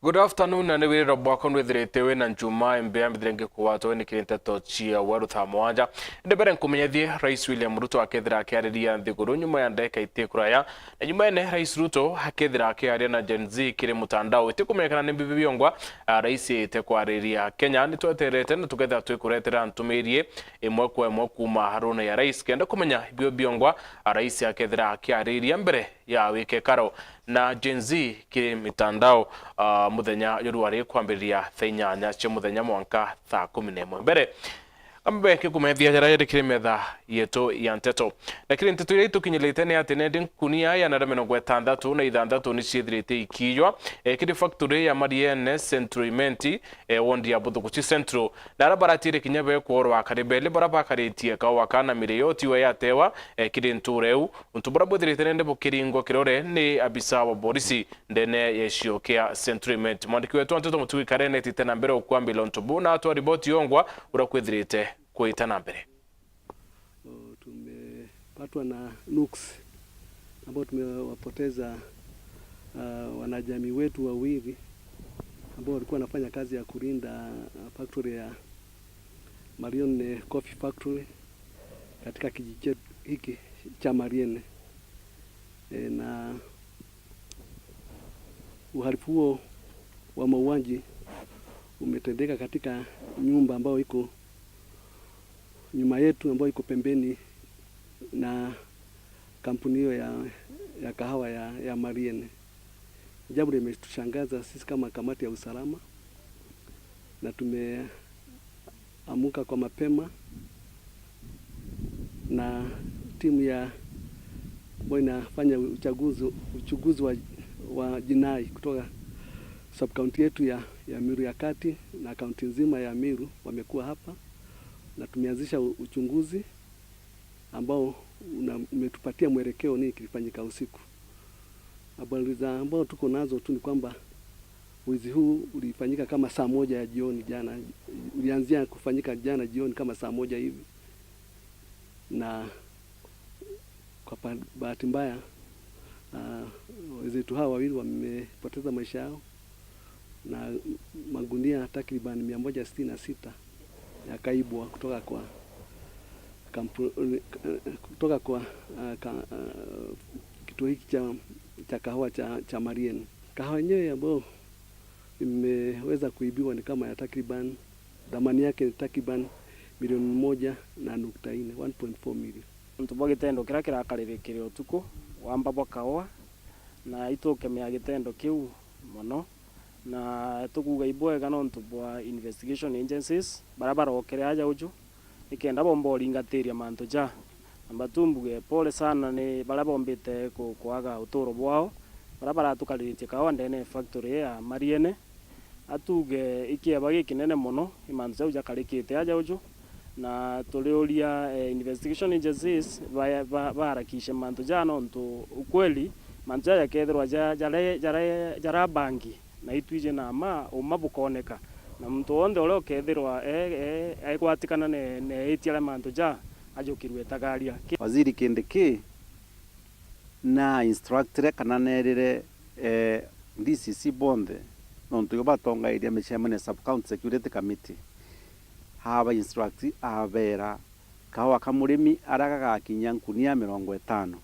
Good afternoon na niwiri robwako nwithirite we na njuma mbea mbithirengi kuwato ni kirinte tochia waru thamwanja ndebere nkumenyethie Rais William Ruto akethira akiariria nthiguru nyuma ya ndeka itikuraya na nyuma ene Rais Ruto akethira akiaria na Gen Z kiri mutandao itikumenyekana ni bibi biongwa Rais itikwariria Kenya ni tweterete na tuketha twikuretera ntumirie imwe kwa imwe kuma haruna ya Rais kenda kumenya bibi biongwa Rais akethira akiariria mbere ya wike karo na Gen Z kiri mitandao muthenya yoruari kwambiriria thainyanya cia muthenya mwanka thaa 11 mbere ambe kikumethia jara yedikire metha yeto ya nteto na kiri nteto ile tukinyelete ne atene kunia ya na meno gwetandatu na ithandatu ni cithirite ikiywa kiri factory ya Mariene Centrimenti wondi ya Buthukuchi Central na rabaratire kinyabe kworwa karibele barabakaritie ka wakana mireyoti wa yatewa kiri ntureu untubura buthirite nende bukiringo kirore ni abisa wa borisi ndene yeshiokia Centrimenti mwandiki wetu nteto mutui karene titena mbere okwambilo ntubu na atwa riboti yongwa urakwithirite kuita na mbere. Tumepatwa na nuks ambao tumewapoteza wanajamii wetu wawili ambao walikuwa wanafanya kazi ya kulinda factory ya Mariene Coffee Factory katika kijiji hiki cha Mariene. Na uhalifu huo wa mauaji umetendeka katika nyumba ambayo iko nyuma yetu ambayo iko pembeni na kampuni hiyo ya kahawa ya Mariene. Jambo limetushangaza sisi kama kamati ya usalama, na tumeamuka kwa mapema na timu ya ambayo inafanya uchunguzi wa jinai kutoka sub-county yetu ya Miru ya Kati na kaunti nzima ya Miru wamekuwa hapa na tumeanzisha uchunguzi ambao umetupatia mwelekeo nini kilifanyika usiku. Habari ambao tuko nazo tu ni kwamba wizi huu ulifanyika kama saa 1 ya jioni jana. Ulianzia kufanyika jana jioni kama saa 1 hivi. Na kwa bahati mbaya wenzetu hawa wawili wamepoteza maisha yao na magunia takriban 166 yakaibwa kutoka kwa kituo hiki cha kahawa cha Mariene. Kahawa yenyewe ambayo imeweza kuibiwa ni kama ya takriban thamani yake ni takriban milioni 1.4, 1.4 million. Ntubo gitendo kira kirakaribikire utuku wamba bokawa na itokemea gitendo kiu mono na tukuga ibwega no ntubwa investigation agencies barabara okere aja uju ikenda bombo lingateria manto ja ambatumbuge pole sana ni barabombite kwaga utoro bwao barabara tukalitie kawa ndene factory ya Mariene atuge ikieba gikinene muno imanzo uja karikite aja uju na tuliolia investigation agencies barakishe manto ja no ntu ukweli manto ya kethirwa jara bangi na itwije na umabukoneka na mtu onde ole okethirwa aikwatikana ne etiale manto ja ajokirwe tagaria. Waziri Kindiki na instructor kana nerire DCC bonde nontu yo batonga iria mechemane sub county security committee haba instruct abera kawa kamurimi aragaga kinyankunia 50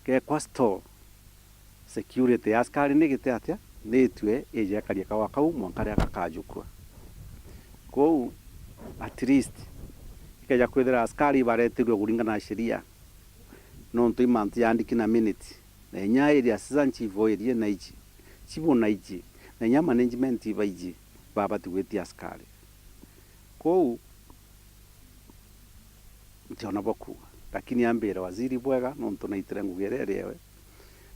ke kwa store security askari nigite atia nitwe eje akaria kawa kau mwankare akakajukwa kou at least ikaja kwethera askari baretirwe kuringana na sheria nontu imantu yandiki na minute na nya area sizanchi voirie na iji chibona iji na nya management ibaiji baba tuwetia askari kou mtiona boku lakini ambira waziri bwega nontu na itirengu gererewe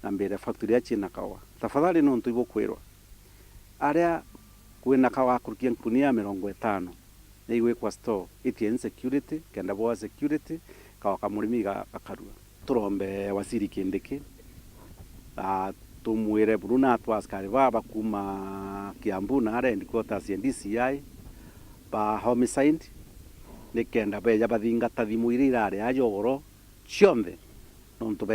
na mbere factory ya china kawa tafadhali nontu ibokwirwa aria kwina kawa kurukia kunia 50 na iwe kwa store itien security kenda boa security kawa kamurimi gakarua turombe Waziri Kindiki tumwire Bruna atwa askari baba kuma Kiambu na are ndikota CNDCI ba homicide nikenda beja bathingata thimu irire ajogoro cionthe nontu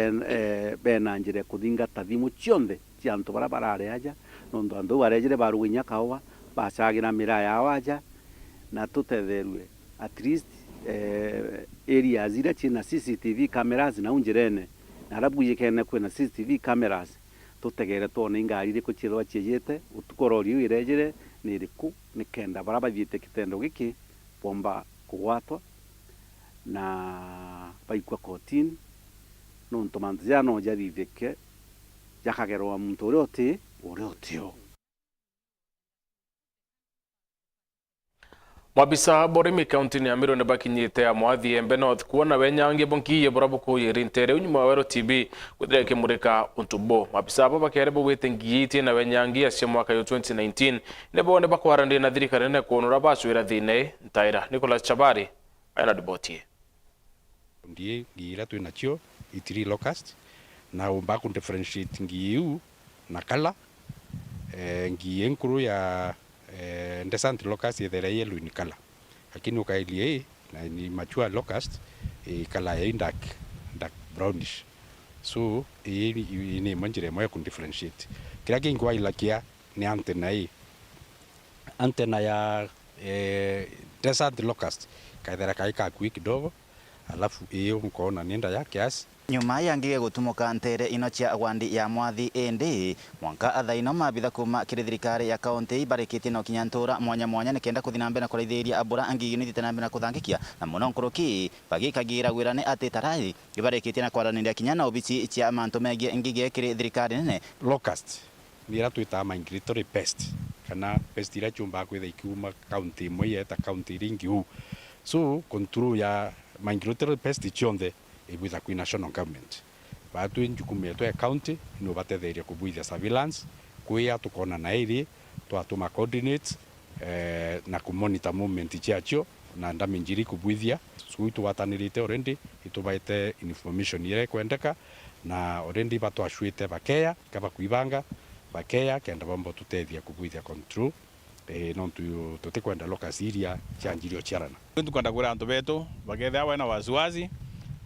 bena njire kuthingata thimu cionthe cia antu bara barare aja nondu andu barejire baruginya kawa bacagira mira yao aja na tutetherwe at least areas zile china CCTV cameras na unjirene na arabu yikene kwina CCTV cameras tutegere tuone ngari iri kuchirwa chiyete utukorori irejire niriku nikenda bara bavyite kitendo giki bomba kugwatwa na baikwa kotini nontu mantu jano jarithike jakagerwa muntu uri utio. Mabisa borimi county ni amiro ne bakinyite ya mwathi Embe North kuona wenyange bonkiye borabu ko yerintere unyuma wero TB kudire kemurika untubo mabisa baba kerebo wetengiyite na wenyange asya mwaka yo 2019 nebo ne bakwarande na thirikari ne konura baswira thine ntaira Nicholas Chabari ana dibotie ndiye ngira tu nacho itiri locust na umba ku differentiate ngiu na kala ngiye nkuru ya ndesant locust yethera yellow ni kala lakini ukailie na ni mature locust kala ya dark brownish so ni manjire moya ku differentiate kila kingo ilakia ni antena ya desert locust kaithera kaika kui kidogo alafu iyo mkoona nenda ya kiasi nyuma yangige gutumuka ntere ino cia agwandi ya mwathi indi mwanka athaino mabitha kuma kiri thirikari ya kaunti barikite no kinyantura mwanya nikenda kuthina mbere na kureithiria abura angigi ni thitana mbere na kuthangikia na muno nkuruki bagikagira gwirane ati tarai ibarikite na kwaranira kinya na obici cia amantu megie ngigi kiri thirikari nene locust nira twita migratory pest kana pest ira chumba kwitha ikiuma kaunti moya ta kaunti ringi hu so control ya migratory pest chionde ibitha kwi national government batu njukume to county no batetheria kubuithia surveillance kuya tukona na iri twatuma coordinates na kumonitor movement chiacho na ndaminjiri kubuithia suitu watanirite already itubaite information ire kwendeka na already batu ashwite bakeya kaba kuibanga bakeya kenda bombo tutethia kubuithia control no tutikwenda lokasiria chanjirio chiarana tukwenda kura antu betu bagetha wana waziwazi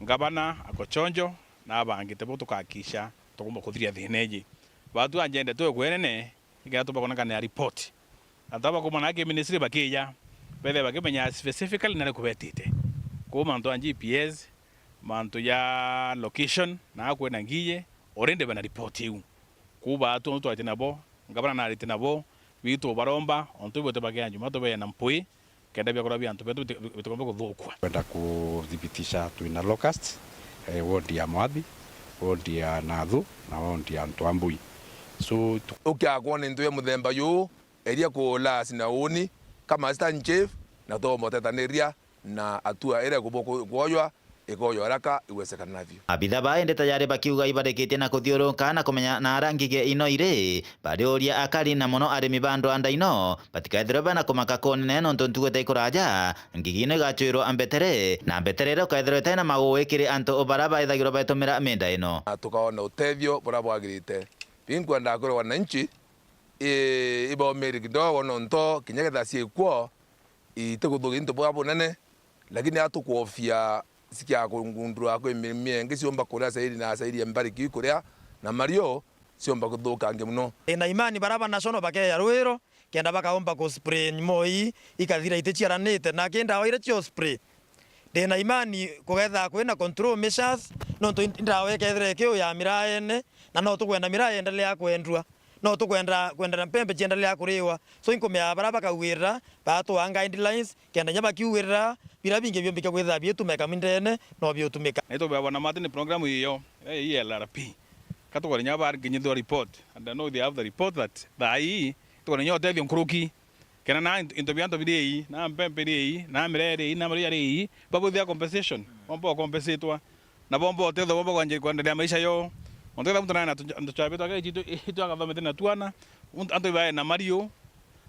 ngabana akochonjo na abangite bo tukakisha tugomba kuthiria thineji batu agenda tu kwenene iga tubakona kana report ataba kumana ke ministry bakiya bethe bakimenya specifically na kubetite ko manto an GPS manto ya location na kwena ngiye orende bana report yu ku batu to atinabo ngabana na ritinabo bitu baromba onto bote bakiya njuma to be na mpui kenda bya kurabia antu betu bitukombe kuthukwa kwenda kudhibitisha tuina locust wodi ya Mwathi wodi ya Nathu na wodi ya Ntwambui so ukiagwa ni ntuye muthemba yu eria kula sinauni kama assistant chief na to motetaniria na atua ere kuboywa igoyo haraka iwezekanavyo. Abitha baende tayari bakiuga ibareketie na kuthiuruka na kumenya na arangige ino ire barioria akari na mono arimi bando anda ino batikaithirwo bana kumaka konene no ntuguete ikuraja ngigine gachwirwo ambetere na mbeterero kaithirwo tena magwikiri antu obaraba ithagirwo batumira menda ino tukaona utethio bora bwagirite binkwenda kuri wananchi ibomeri kidogo nonto kinyagetha ciekwo iteguthugi ntu bwa bunene lakini atukuofia sikia kungundura ko mienge siomba kuria saidi na saidi mbariki kuria na Mario siomba kuthuka nge muno ina imani baraba national bakeya rwiro kenda bakaomba ku spray moi ikathira itichiaranite na kenda waire chio spray ndena imani kugetha kwina control measures no ndawe kethire kio ya miraene na no tukwenda mirae endelea kwendwa no tukwenda na pembe endelea kuriwa so inkomea baraba kawira batu anga guidelines kenda nyaba kiwira bila binge byombika kwetha byetumeka mindene no byotumeka neto baba na matini program hiyo LRP katokore nyaba nginyithwa report and I know they have the report that dai to nyote thio nkruki kena na into byanto bidei na mpempe dei na mirere na maria dei babu thia compensation bombo compensatwa na bombo tetho bombo kwanje kwendelea maisha yo ontela mtu na ndo beto ake itu akathomete na tuana anto bae na Mario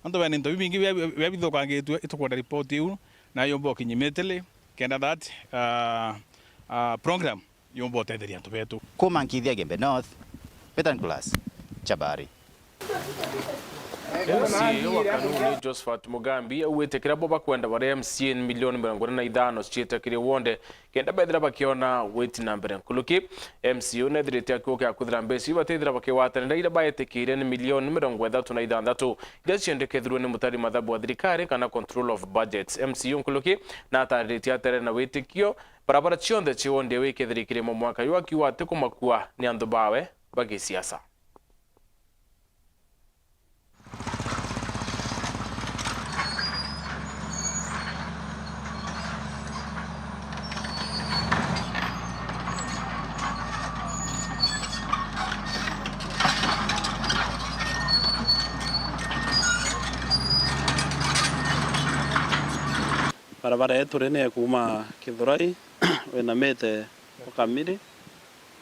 anto bae into bingi bya bitho kangetu itukwenda report yu na yombo kinyimetele kenda that program yombo tetheria antu betu kuma nkithia Embe North Peter Nicholas Chabari MCA wa Kanuni Josephat Mugambi auitikira boba kwenda bare MCA milioni 45 ciitakire wonde kenda bethira bakiona wait number nkuluki MCA nethirite akuke akuthira mbesi batethira bakiwatanira ira baetikire ni milioni 36 ira ciendekethirwe ni mutari mathabu wa thirikari kana control of budgets. MCA nkuluki na atarite atere na witikio barabara cionthe ciwonde wikethirikire mu mwaka yu akiwa ati kumakua ni andu bawe bagisiasa. Barabara yetu rene kuma Kithurai wenamete ukamiri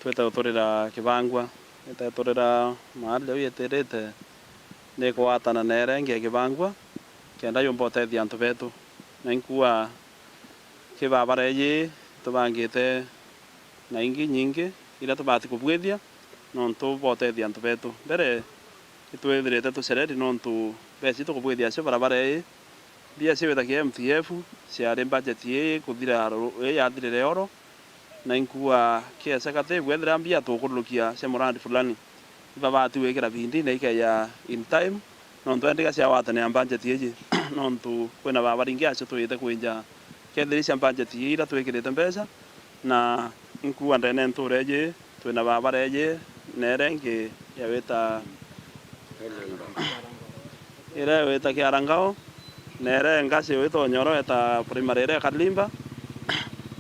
tweta uturira Kibangwa tweta uturira mahali uyeterete ne kwatana nerenge Kibangwa kenda yombo tethi antu betu na inkua kibabara ye tubangite na ingi nyingi ira tubati kubwithia no tubotethi antu betu mbere itwethirite tucereri no ntu beci tukubwithia cio barabara ye bia ciwetha kia MTF ciarĩ budget ye kuthira yathirire oro na inkua kia sekate gwethira mbia tukulukia cia murandi fulani ibabati wikira bindi na ikeya in time no ntwendiga cia watane budget ye no ntu kwina babaringi acio twite kwinja kethiri cia budget ye ira twikirite mbeca na inkua ndene ntureje twina babareje nerengi ya weta ira weta Kiarangao nere ngasi wito nyoro eta primary re Kalimba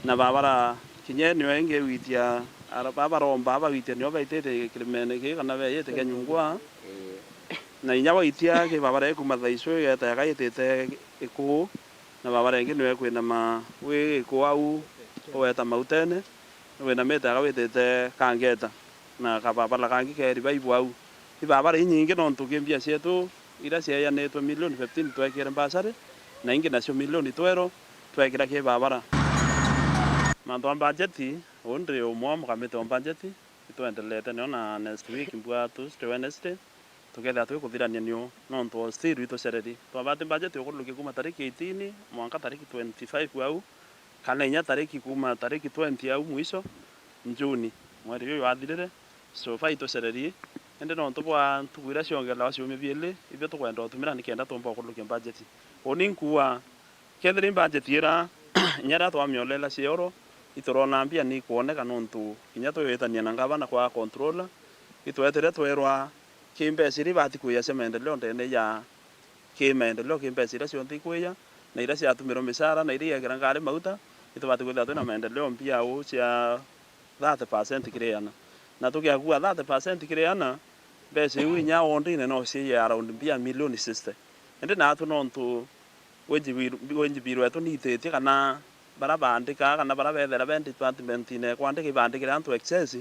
na babara kinyeni wenge witia ara babara omba witia nyo baitete kirimene ke kana be yete kenyungwa na inyawa itia ke babara ku mathaiso eta gaitete iku na babara ngi nwe kwina ma we ku au o eta mautene we na meta gawitete kangeta na ka babara kangi ke ri baibu au ibabara nyingi no ntukimbia cietu ira cia netwe milioni 15 twekire mbasari na ingi nacio milioni 12 twekira ki babara manto budget ondre umwe mukamete budget itwendelete na next week mbua Tuesday Wednesday together twikuthirania nio no nto still itucereri twabate budget ukuluki kuma tariki 18 mwanka tariki 25 au kana inya tariki kuma tariki 20 au mwisho Juni mweri uyu wathirire so fa itucereri ende no tubwa tugwira ciongela wacio mibiele ibyo tukwenda utumira nikenda tumba ukuluki budget oni nkuwa kethiri budget ira nyara twamiolela cioro iturona mbia ni kuoneka nontu kinya tuyetania na ngavana kwa controller itwetere twerwa kimbeciri bati kuya semendeleo ndene ya kimendeleo kimbeciri cio ntikuya na ira cia tumiro misara na iria gira ngari mauta itubati kwitha twina maendeleo mbia u cia 30% kireana na tukiagua 30% kireana besi winya ondine no cia around mbia milioni 60 ende na atu nontu wenjibiru etu nitetie kana barabandika kana barabethera bendi department ne kwandika ibandikira antu excess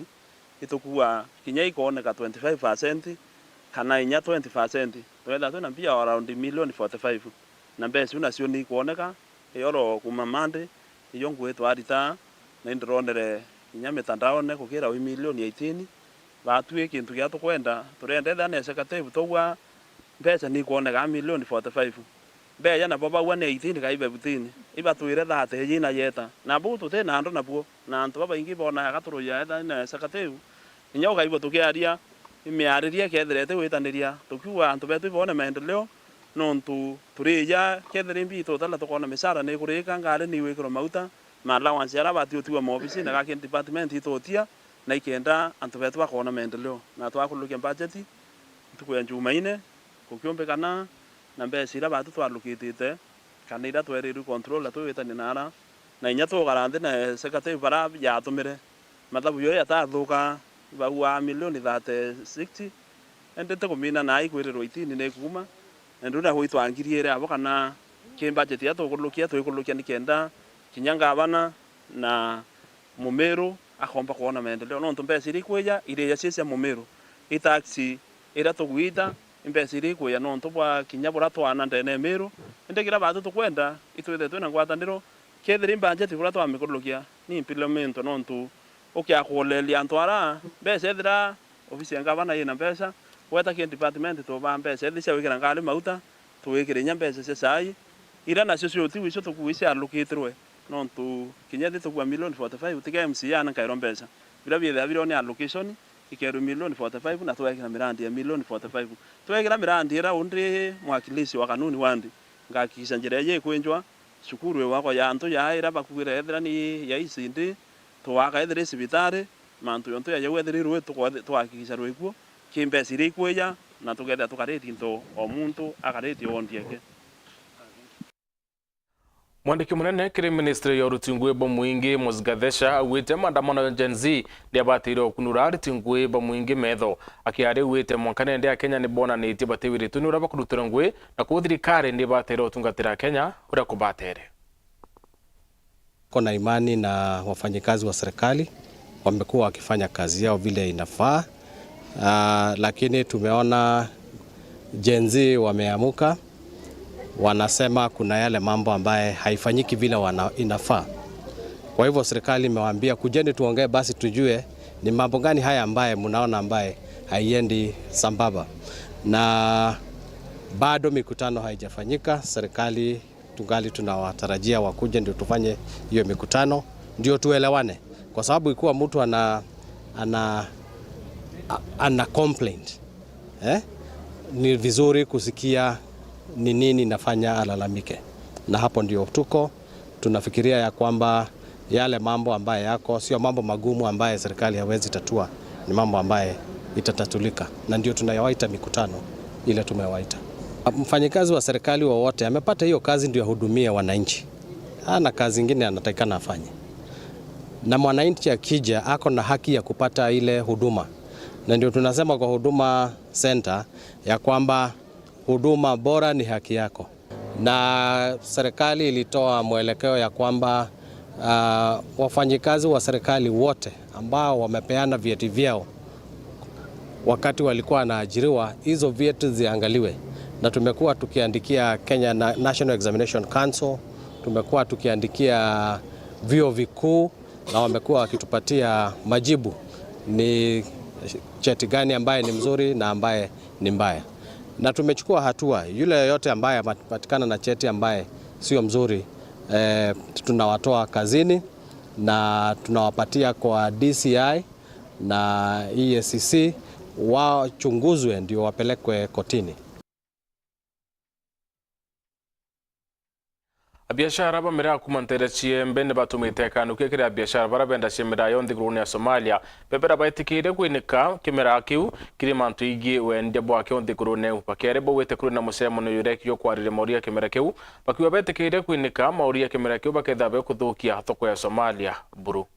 itukua kinya ikoneka 25% kana inya 20% twetha twina mbia around milioni 45 na besi unacio ni kuoneka yoro kuma mande iyo ngwetwa arita na indironere kinya mitandao ne kukira milioni 18 batue kintu gia tukwenda turendetha ne secretary togwa mbeca ni kuoneka milioni 45 beya na baba wane 18 kaibe butini iba tuire thate yina yeta na butu te na ndo na buo na antu baba ingi bona gaturu ya etha na secretary inya ukaibo tukiaria imiariria ketherete witaniria tukiwa antu betu ibone maendeleo nontu turija kethere mbito tala tukona misara ne kurika ngale ni wikiro mauta ma allowance ara bati utiwa mo office na ka department itotia na ikenda antu betu bakona maendeleo na twakulukia budget tukuya Jumaine kukiombe kana na mbesi ira batu twalukitite kana ira tweriru controller twitani nara na inya tugarante na secretary bara ya tumire mathabu yo yatathuka baua milioni 60 endete kumina na ikwirirwo itini ne kuma nduna huitwangiriere abo kana ki budget ya tukulukia nikenda kinyanga abana na Mumeru akomba kuona maendeleo no mbesi iri kweja ire ya cia Mumeru itaxi ira tugwita mbesi iri kweja no ntubwa kinya bura twana ndene Meru ndegira batu tukwenda itwethe twina ngwataniro kethiri budget bura twamikulukia ni implement no ntu ukia kulelia ntwara mbesa ethira ofisi ya ngavana ina mbesa weta ki department to ba mbeca thicia wikira ngari mauta tuwikire nya mbeca cia cai ira nacio cio ti wicio tukuicia allocatorwe no tu kinya thi tukua million 45 tige MCA na kairo mbeca bila bia biro ni allocation ikeru million 45 na tuwekira mirandi ya million 45 tuwekira mirandi ira undi mwakilishi wa kanuni wandi ngakisha njira ye kwenjwa shukuru wako ya antu ya ira bakugira ethira ni ya isindi tuwaka ethira sibitari mantu yonto ya yewethira ruwe twakisha rwekuo kimbesi ri kweya na tugetha tukareti into o muntu akareti ondieke. Mwandiki munene kiri ministry ya urutingwe ba mwingi Muzgadesha awite maandamano ya Gen Z ndiabatire okunura urutingwe ba mwingi metho akiare wite mwankane ndi Kenya ni bona ni tibatewire tunura bakurutura ngwe na kuthirikari ndiabatire otungatira Kenya ura kubatere. Kuna imani na wafanyikazi wa serikali wamekuwa wakifanya kazi yao vile inafaa, lakini tumeona Gen Z wameamuka, wanasema kuna yale mambo ambaye haifanyiki vile inafaa. Kwa hivyo serikali imewaambia kujeni tuongee basi tujue ni mambo gani haya ambaye mnaona ambaye haiendi sambamba. Na bado mikutano haijafanyika, serikali tungali tunawatarajia wakuje ndio tufanye hiyo mikutano ndio tuelewane. Kwa sababu ikiwa mtu ana complaint, ni vizuri kusikia ni nini nafanya alalamike. Na hapo ndio tunafikiria ya kwamba yale mambo ambaye yako sio mambo magumu ambaye serikali hawezi tatua, ni mambo ambaye itatatulika, na ndio tunayawaita mikutano ile tumewaita. Mfanyikazi wa serikali wowote amepata hiyo kazi ndio ahudumia wananchi, hana kazi nyingine anatakikana afanye. Na mwananchi akija ako na haki ya kupata ile huduma, na ndio tunasema kwa Huduma Center ya kwamba huduma bora ni haki yako. Na serikali ilitoa mwelekeo ya kwamba wafanyikazi wa serikali wote ambao wamepeana vyeti vyao wakati walikuwa wanaajiriwa, hizo vyeti ziangaliwe. Na tumekuwa tukiandikia Kenya National Examination Council, tumekuwa tukiandikia vyuo vikuu, na wamekuwa wakitupatia majibu ni cheti gani ambaye ni mzuri na ambaye ni mbaya. Na tumechukua hatua, yule yote ambaye patikana na cheti ambaye sio mzuri, tunawatoa kazini na tunawapatia kwa DCI na EACC wachunguzwe ndio wapelekwe kotini. Biashara bamira kumantere chiembe ne batumite kanu kekira biashara barabenda chemera yondi grune ya Somalia bebera baitikire kwinika kimera kiu kiri mantu igi wende bwa kyondi grune upakere bo wete kuruna musemo no yureki yo kwarire moria kimera kiu bakiwa baitikire kwinika moria kimera kiu bakethabe kuthukia hatoko ya Somalia buru.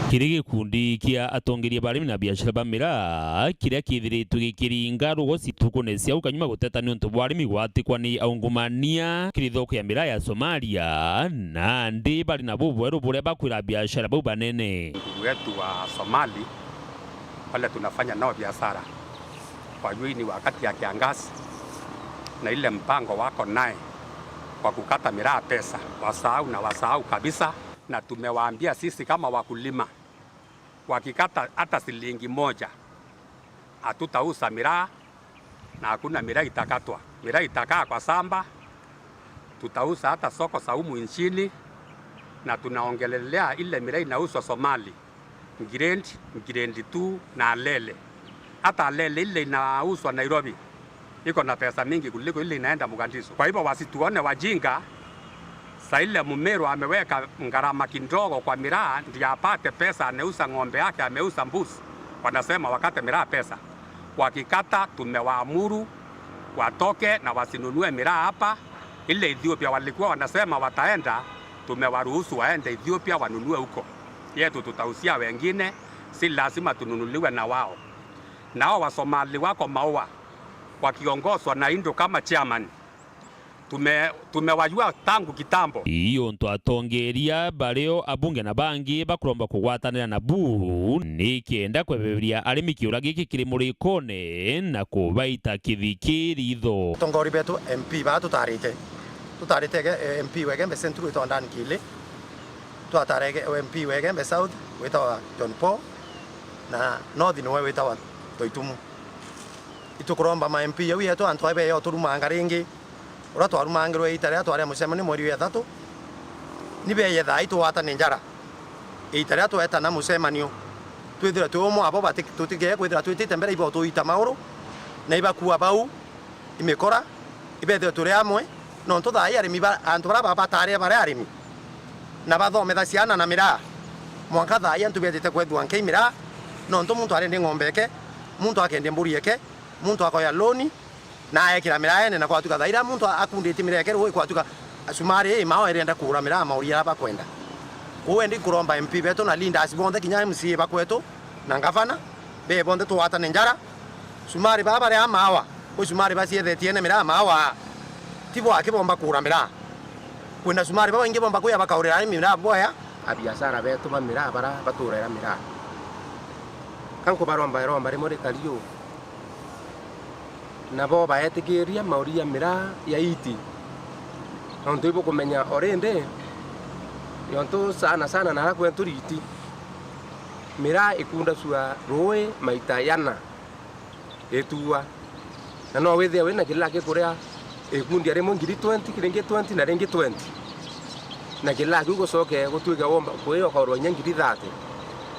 Kiri gikundi kia atongeria barimi na biashara bamira kiria kithiritwe gikiringa rugosi tukunecia ukanyuma guteta ni untu bwarimi gwatikwa ni aungumania kirithoko ya mira ya Somalia na ndi bali na bubweru buria bakwira biashara bau banene. Ndugu wetu wa Somali wale tunafanya nao biashara kwa hiyo ni wakati ya kiangazi na ile mpango wako naye kwa kukata miraa pesa wasahau kabisa. Na tumewaambia sisi kama wakulima wakikata hata shilingi moja hatutauza miraa na hakuna miraa itakatwa. Miraa itakaa kwa samba, tutauza hata soko saumu nchini, na tunaongelelea ile miraa inauzwa Somali Ngirend 2 na Alele. Hata Alele ile inauzwa Nairobi iko na pesa mingi kuliko ile inaenda Mogadishu. Kwa hivyo wasituone wajinga. Sa ile Mumeru ameweka gharama kidogo kwa miraa ndio apate pesa, anauza ng'ombe yake, ameuza mbuzi. Wanasema wakate miraa pesa. Wakikata tumewaamuru watoke na wasinunue miraa hapa. Ile Ethiopia walikuwa wanasema wataenda, tumewaruhusu waende Ethiopia wanunue huko. Yetu tutausia wengine, si lazima tununuliwe na wao. Nao wa Somali wako maua wakiongozwa na Indo kama chairman. Tumewajua tangu kitambo. Iyo nto atongeria bareo abunge na bangi bakuromba kugwatanira na buru nikenda kweberia arimi kiura giki kiri muri kone na kubaita kithikiritho. Tongori betu MP ba tutarite MP wegembe centru ito ndani kile tuatarege MP wegembe south witawa John Paul na north ni wewe witawa Toitumu. itukuromba ma MP yau yetu antu abe yo turumanga ringi ura twarumangirwe itare tware mucemani mweri wa 3 nibe yetha itwata ni njara itare tweta na mucemanio twithira tuomo abo tutige kwithira twitite mbere ibo tuita mauru na ibakuwa bau imekora ibethira turi amwe no ntuthai arimi antu bara batare bara arimi na bathometha ciana na mira mwanka thai antu betite kwethwa nke mira no ntu muntu arende ngombeke muntu akende mburieke muntu akoya loni na ekira mira ene na kwatuka thaira muntu akundite mireke rwo kwatuka asumari mao erenda kura mira mauria ba kwenda uendi kuromba MP beto na linda asibonde kinya MC bakwetu na ngavana be bonde tuwata njara sumari baba ya mawa ko sumari basi de tiene mira mawa tibo akibomba kura mira kuna sumari baba inge bomba kuya bakaurira mira boya abiashara beto ba mira bara baturera mira kanko baromba rimore kaliyo nabo baetikiria mauria mira ya iti onto ibo kumenya orende yonto sana na kwentu riti mira ikunda sua roe maita yana etua na no wethe wena kila ke kuria ekundi aremo ngiri 20 kirengi 20 na rengi 20 na kila gugo soke gutuiga womba kuyo ka ro nyangiri 30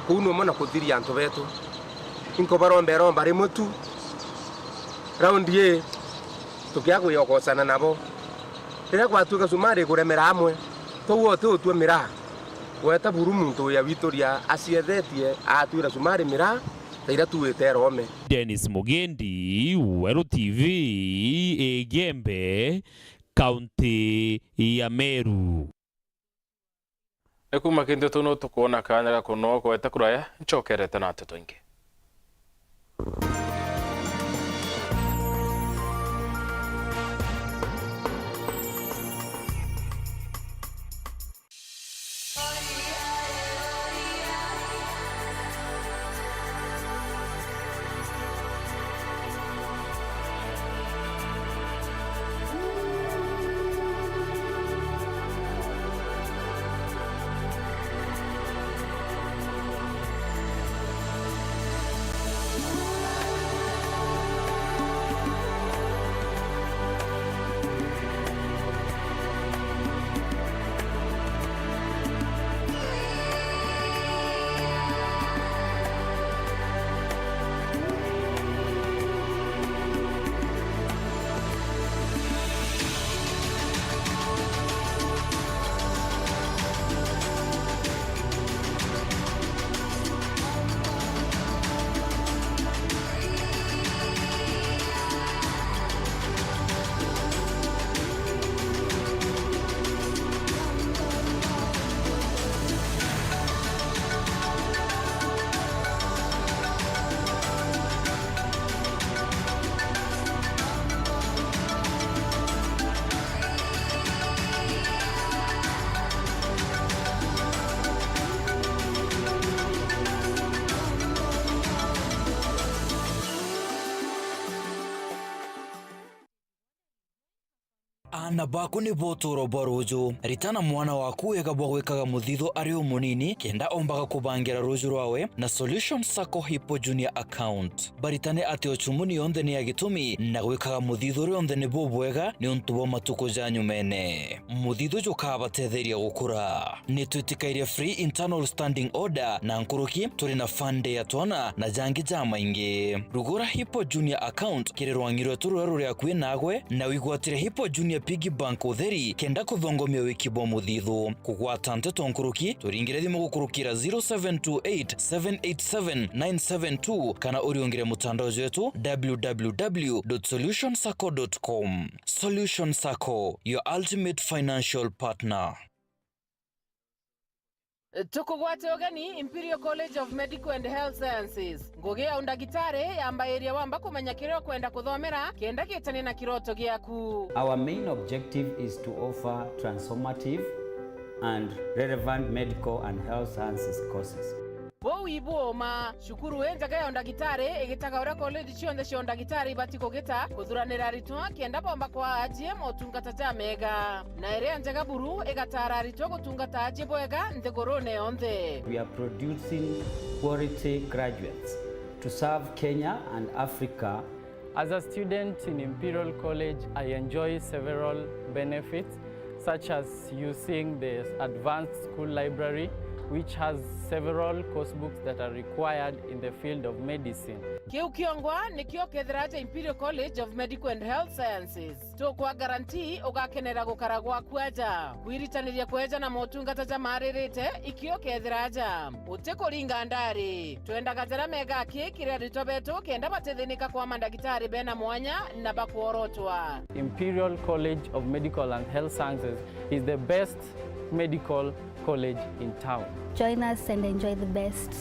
kuno mona kuthiria anto betu inko baromba remo tu round ye tukia kuyokosana nabo rira kwatuka sumari kuremera amwe tuwo tu mira weta buru muntu ya Victoria asiethetie atwira sumari mira taira tuwete rome. Dennis Mugendi, Weru TV, Egembe, County ya Meru. Ekuma kinde tuno tukona kanya kuno kweta kuraya nchokerete na tetonge. Ana baku ni botoro barojo ritana mwana waku egabwa gwikaga muthitho ari o munini kenda ombaga kubangira rojo rwawe na Solution Sacco Hippo Junior account baritane ati ochumuni yonde ni agitumi na gwikaga muthitho rionde ni bobwega ni ontubo matuko janyu mene muthitho jukabatetheria gukura ni twitikaire free internal standing order na nkuruki turi na fande ya twana na jangi jama ingi rugura Hippo Junior account kirerwangirwe turura ria kwi nagwe na wigwatire Hippo Junior Piggy Bank utheri kenda kuthongomia wikibwa muthithu kugwata nteto nkuruki turingire thimu gukurukira 0728787972 kana uriongire mutandao wetu www.solutionsacco.com. Solution Sacco, your ultimate financial partner. Tukugwate ogani Imperial College of Medical and Health Sciences ngogea undagitare yamba area wamba kumenya kireo kwenda kuthomera kenda gitane na kiroto giaku. Our main objective is to offer transformative and relevant medical and health sciences courses. Bo iboma shukuru wenjaga ya undagitare egitaga ura college chionde cia undagitare batiko gita kuthuranira ritwa kenda bomba kwa AGM otungata ta mega na ere njaga buru egatara ritwa gutungata ajibo ega ntegorone onde. We are producing quality graduates to serve Kenya and Africa As a student in Imperial College, I enjoy several benefits, such as using the advanced school library, which has several course books that are required in the field of medicine. Kiu kiongwa ni kio kethiraja Imperial College of Medical and Health Sciences. To kwa guarantee ugakenera gukaragwa kwaja. Kwiritanirya kweja na motungata ja maririte ikio kethiraja. Utikuringa ndari. Twenda gajara mega kiria ritobeto kenda batethinika kwa mandagitari bena mwanya na bakuorotwa. Imperial College of Medical and Health Sciences is the best medical college in town. Join us and enjoy the best.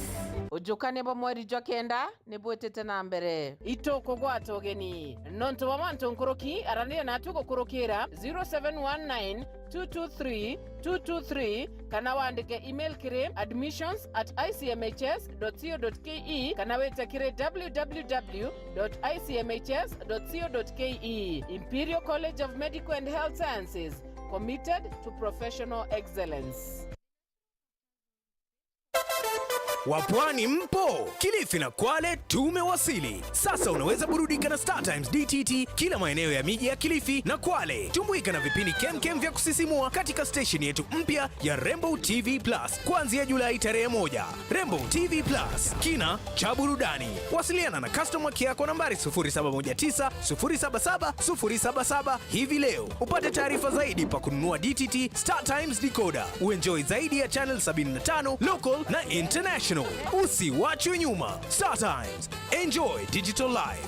Ujukane bo mweri jokenda nibwetete na mbere itoko gwato geni nonto wamanto nkoroki arania natu gokorokera 0719 223 223 kana wandike email kire admissions@icmhs.co.ke kana weta kire www.icmhs.co.ke. Imperial College of Medical and Health Sciences, committed to professional excellence. Wapwani mpo, Kilifi na Kwale tumewasili. Sasa unaweza burudika na Star Times DTT kila maeneo ya miji ya Kilifi na Kwale. Tumbuika na vipindi kemkem vya kusisimua katika station yetu mpya ya Rainbow TV Plus kuanzia Julai tarehe 1. Rainbow TV Plus, kina cha burudani. Wasiliana na customer care kwa nambari 0719 077 077 hivi leo. Upate taarifa zaidi pa kununua DTT Star Times decoder. Uenjoy zaidi ya channel 75 local na international. Usiwachwe nyuma. Star Times. Enjoy digital life.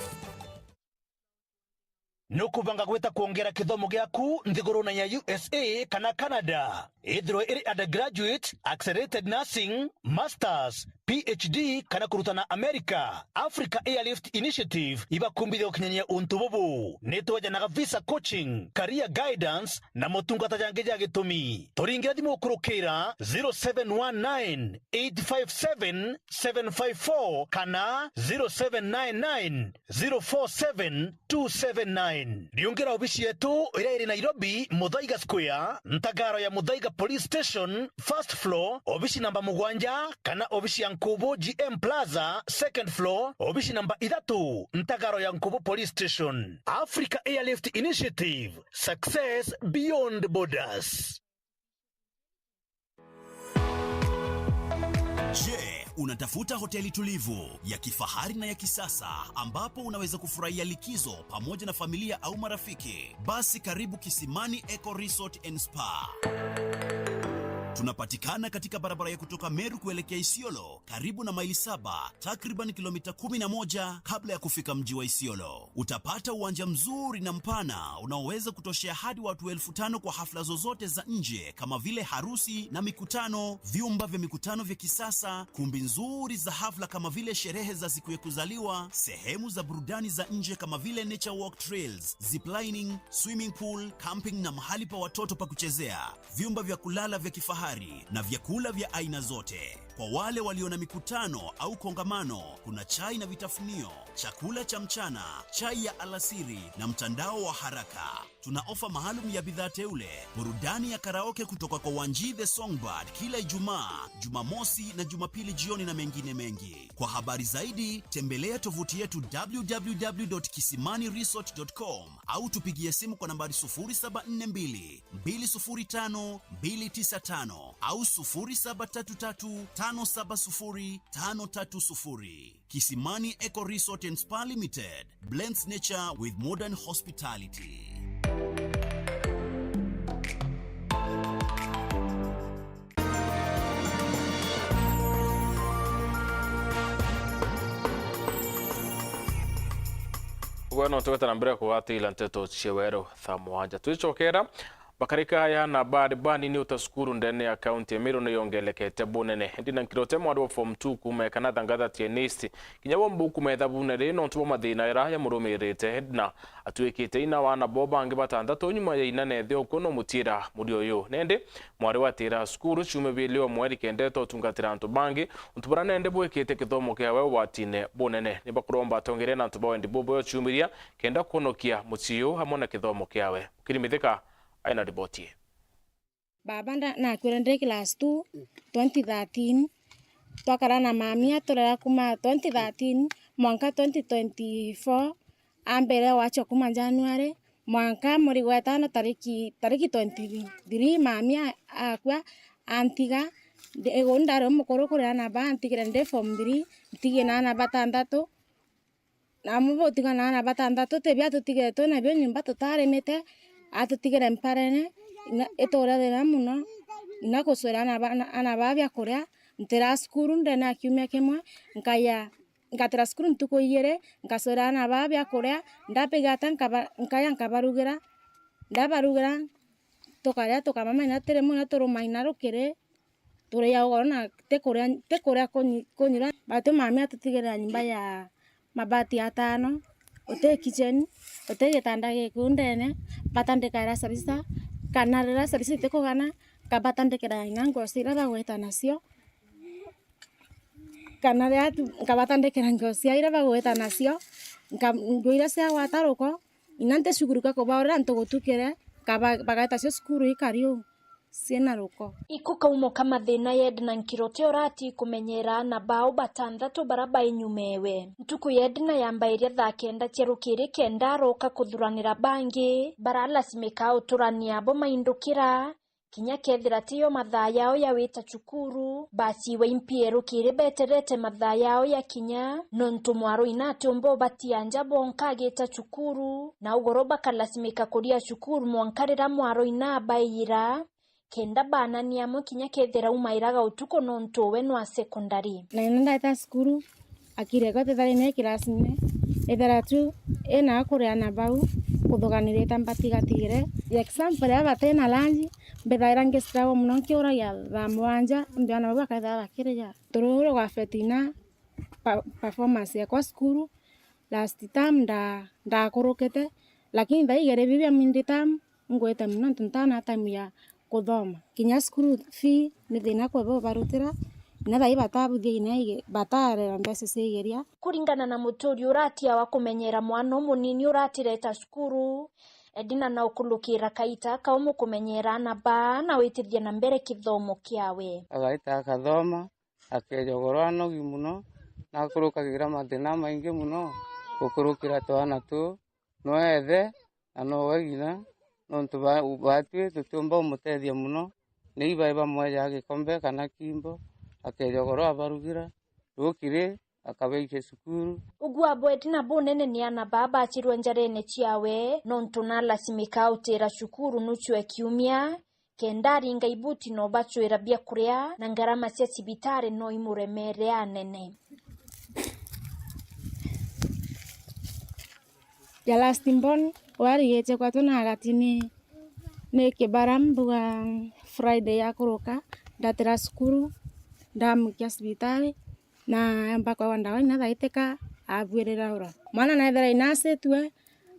Nukubanga gweta kuongera kithomo gyaku nthiguruna ya USA kana Canada. Ithiro iri undergraduate, accelerated nursing, masters, PhD kana kurutana America. Africa Airlift Initiative ibakumbithia ukinyania untu bubu. Nitwajanaga visa coaching, career guidance na motungata jange ja gitumi. Toringira thimu kurukira 0719 857 754 kana 0799 047 279. Riongera obishi yetu ira iri Nairobi, Muthaiga Square, Ntagaro ya Muthaiga Police Station, first floor, obishi namba 7 kana obishi ya Nkubu GM Plaza, second floor, obishi namba 3, Ntagaro ya Nkubu Police Station. Africa Airlift Initiative, success beyond borders. Je, unatafuta hoteli tulivu ya kifahari na ya kisasa ambapo unaweza kufurahia likizo pamoja na familia au marafiki? Basi karibu Kisimani Eco Resort and Spa. Tunapatikana katika barabara ya kutoka Meru kuelekea Isiolo, karibu na maili 7, takriban kilomita 11 kabla ya kufika mji wa Isiolo. Utapata uwanja mzuri na mpana unaoweza kutoshea hadi watu 5,000 kwa hafla zozote za nje kama vile harusi na mikutano, vyumba vya mikutano vya kisasa, kumbi nzuri za hafla kama vile sherehe za siku ya kuzaliwa, sehemu za burudani za nje kama vile nature walk trails, ziplining, swimming pool, camping na mahali pa watoto pa kuchezea, vyumba vya kulala vya kifahari na vyakula vya aina zote. Kwa wale walio na mikutano au kongamano, kuna chai na vitafunio, chakula cha mchana, chai ya alasiri na mtandao wa haraka. Tuna ofa maalum ya bidhaa teule, burudani ya karaoke kutoka kwa Wanji the Songbird kila Ijumaa, Jumamosi na Jumapili jioni na mengine mengi. Kwa habari zaidi, tembelea tovuti yetu www.kisimaniresort.com au tupigie simu kwa nambari 0742 205 295 au 0733 570 530. Kisimani Eco Resort and Spa Limited blends nature with modern hospitality. Bueno, tuweta mbere kuwati ila nteto chewero thamwanja. Tuichokera bakarika ya na bani ni utaskuru ndene ya county Meru na yongelekete bunene. Ndina nkirote mwadu wa form 2 kumekana thangata tienisti. Kinyabo mbuku metha bunere no ntubo mathina ira ya murumirite ndina atuikite ina wana boba ange batandatu nyuma ya ina nethe okuno mutira muri oyo. Nende mwari wa tira skuru chume bilio mweri kendeto tungatira antu bangi untubara nende bwekete kithomo kya wewe watine bunene. Nibakuromba tongere na ntubo ndi bobo yo chumiria kenda kunokia mutiyo hamona kithomo kyawe. Kirimithika aina riboti. Baba na kwenda class 2 2013 twakara na mamia turera kuma 2013 mwaka 2024 ambere wacho kuma January mwanka muri gwetano tariki 23 mami akwa antiga ndaro mukoro kuri na ba antigire nde form 3 ntige na batandatu namubo tiga na batandatu tebya tutige to na byo nyumba tutaremete atutigire mparene etora de namuno nakoswera na babya korea ntera skuru ndena kiumia kimwe nkatera skuru ntuko yere nkaswera na babya korea ndapegata nkabarugira tokaria tokamama na teremo na toro maina rokere tore ya ona te korea konyira batu mami atutigire nyumba ya mabati 5 ote kitchen ote gitanda gikundene batandika sarisa kanarira sarisa teko gana kabatandikira inango sira bagweta nacio kanarira kabatandikira ngosia ira bagweta nacio ngoira cia gwataruko inante shuguruka ko baura ntogotukire kabagata cio skuru ikario sina ruko ikuka umoka mathina yedna nkirote orati kumenyera na bao batandatu baraba inyumewe ntuku yedna yambairia thakenda cherukiri kenda roka kuthuranira bangi barala simeka uturania abo maindukira kinya kethira tiyo mathaa yao ya wita chukuru basi we impieru kiri beterete mathaa yao ya kinya nontu mwaro inatumbo batianja bonka geta chukuru na ugoroba kalasimika kuria chukuru mwankarira mwaro ina bayira kenda bana niamo kinya kethira umairaga utuko nontu we no secondary na nenda ta skuru akirego tethari ne kirasine etheratu ena kuria na bau kuthoganire tambatigatigire example aba tena lanji bethaira ngestrawo muno nkiura ya thamwanja mbiana bwa katha bakireja tururo gwa fetina performance ya kwa skuru last time ndakorokete lakini thaigere bibia mindi tam ngwete muno ntana time ya kuthoma kinya skuru fee ni thina kwa bo barutira na thai batabuthie ina batare mbese segeria kuringana na muturi uratia wa kumenyera mwana munini uratireta skuru edina na ukulukira kaita kaumu kumenyera na ba na witithia na mbere kithomo kiawe agaita akathoma akejogorwa no gimuno na kurukagira mathina maingi muno gukurukira twana tu no ethe na no wegina nontu batwe tutumba umutethia muno ni ibaiba mweja gikombe kana kimbo akejogorwa abarugira rukire akabeike sukuru ugwa bwetina bunene ni ana baba chirwe njarene chiawe nontu na lasimika utera shukuru nuchwe kiumia kendari ngaibuti no bachwera bia kuria na ngarama cia sibitare no imuremere anene ya lastimbon wari yeche kwa tuna agatini ne kebaram buga Friday ya kuruka ndatera skuru ndamukia sibitari na mpaka wanda ina thaiteka abwirira ura mwana na ethera inasetwe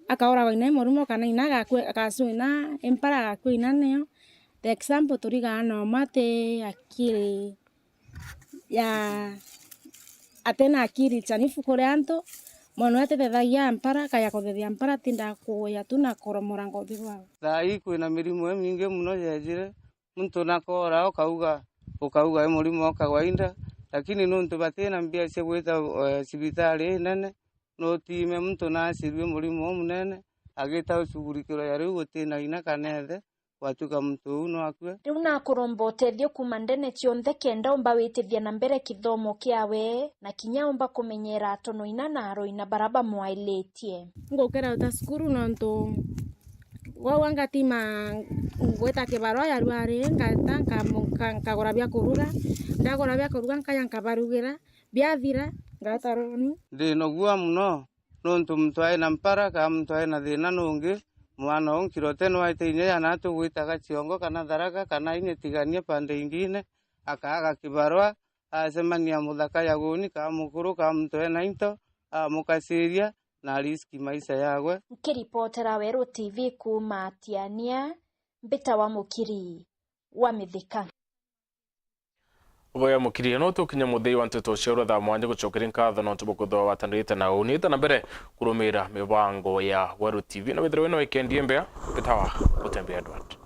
akaora waina morumo kana inaga kwe akasuina empara gakwe inaneo the example turiga no mate akiri ya atena akiri chanifu kore anto mono atethagia empara kaya kothethia empara tinda kuya tuna koromora ngothi wao thai kwina mirimo mingi muno yejire muntu nakora ukauga murimo okagwainda lakini nuntu batena mbia cia gwita sibitari nene no time muntu nasirwe murimo munene agita ucugurikiro ya riu gutina ina kanethe watuka muntu no akwe riu na kurombo tethio kuma ndene cionthe kenda umba witithia na mbere kithomo kiawe na kinya umba kumenyera tono ina naro ina baraba mwailetie ngokera uta skuru nontu wanga tima ngweta kibarua ya ruare ngata nkagora bya kuruga ndagora bya kuruga nkaya nkabarugira byathira ngataroni ndino gwa muno nontu mtwae na mpara ka mtwae na thina nungi mwana onkirote no aiteinya yana tugwitaga ciongo kana tharaga kana inetigania pande ingine akaga kibarua asemania muthaka ya guni ka mukuru ka mtwae na into mukasiria na riski maisha yagwe kiripotera Weru TV kuma Tiania mbita wa mukiri wa mithika Oya mukiri no tukinya muthei wa nteto cioro tha mwanje gucokera nkatho no tubukutho watanirite na unita na mbere kurumira mibango ya Weru TV na withero no weekend mbea bitawa utembea Edward